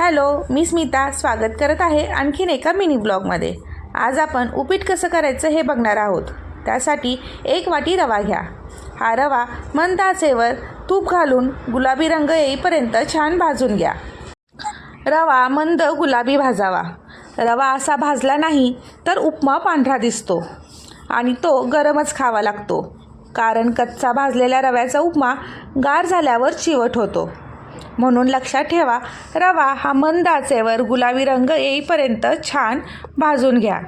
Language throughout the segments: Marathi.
हॅलो, मी स्मिता स्वागत करत आहे आणखीन एका मिनी ब्लॉगमध्ये। आज आपण उपीट कसं करायचं हे बघणार आहोत। त्यासाठी 1 वाटी रवा घ्या। हा रवा मंद आचेवर तूप घालून गुलाबी रंग येईपर्यंत छान भाजून घ्या। रवा मंद गुलाबी भाजावा। रवा असा भाजला नाही तर उपमा पांढरा दिसतो आणि तो गरमच खावा लागतो, कारण कच्चा भाजलेल्या रव्याचा उपमा गार झाल्यावर चिवट होतो। म्हणून लक्षात ठेवा, रवा हा मंद आचेवर गुलाबी रंग येईपर्यंत छान भाजून घ्या।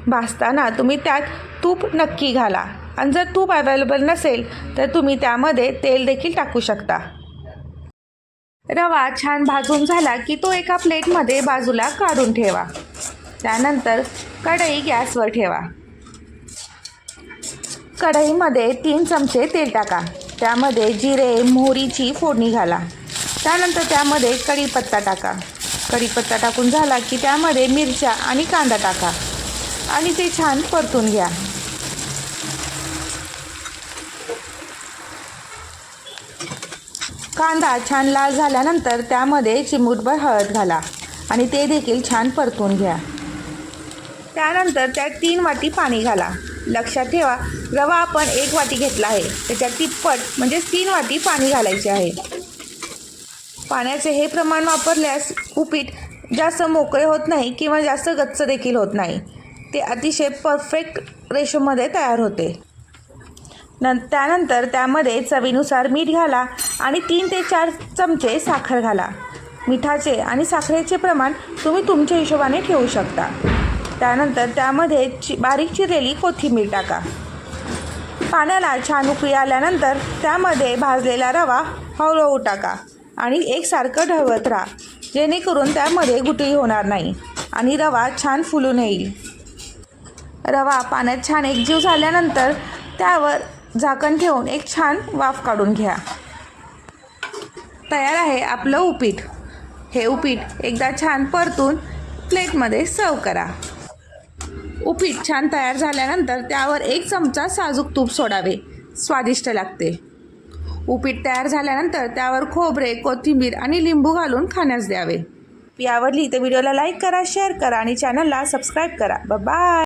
भाजताना तुम्ही त्यात तूप नक्की घाला आणि जर तूप अवेलेबल नसेल तर तुम्ही त्यामध्ये तेल देखील टाकू शकता। रवा छान भाजून झाला की तो एका प्लेटमध्ये बाजूला काढून ठेवा। त्यानंतर कढई गॅसवर ठेवा। कढईमध्ये 3 चमचे तेल टाका। त्यामध्ये जिरे मोहरीची फोडणी घाला। त्यानंतर त्यामध्ये कढीपत्ता टाका। कढीपत्ता टाकून झाला की त्यामध्ये मिरच्या आणि कांदा टाका आणि ते छान परतून घ्या। कांदा छान लाल झाल्यानंतर त्यामध्ये चिमूटभर हळद घाला आणि ते देखील छान परतून घ्या। त्यानंतर त्यात 3 वाटी पाणी घाला। लक्षात ठेवा, रवा आपण 1 वाटी घेतला आहे, त्याच्यात तिप्पट म्हणजे 3 वाटी पाणी घालायचे आहे। पाण्याचे हे प्रमाण वापरल्यास उपीट जास्त मोकळे होत नाही किंवा जास्त गच्च देखील होत नाही। ते अतिशय परफेक्ट रेशोमध्ये तयार होते। त्यानंतर त्यामध्ये चवीनुसार मीठ घाला आणि 3 ते 4 चमचे साखर घाला। मिठाचे आणि साखरेचे प्रमाण तुम्ही तुमच्या हिशोबाने ठेवू शकता। त्यानंतर त्यामध्ये बारीक चिरलेली कोथिंबीर टाका। पाण्याला छान उकळी आल्यानंतर त्यामध्ये भाजलेला रवा हळूहळू टाका आणि एकसारखं ढवळत राहा, जेणेकरून त्यामध्ये गुठळी होणार नाही आणि रवा छान फुलून येईल। रवा पाण्यात छान एकजीव झाल्यानंतर त्यावर झाकण ठेवून एक छान वाफ काढून घ्या। तयार आहे आपलं उपीट। हे उपीट एकदा छान परतून प्लेटमध्ये सर्व करा। उपीट छान तयार झाल्यानंतर त्यावर 1 चमचा साजूक तूप सोडावे, स्वादिष्ट लागते। उपीट तयार झाल्यानंतर त्यावर खोबरे, कोथिंबीर आणि लिंबू घालून खाण्यास द्यावे। आवडली तर व्हिडिओला लाईक करा, शेअर करा आणि चॅनलला सबस्क्राईब करा। Bye bye.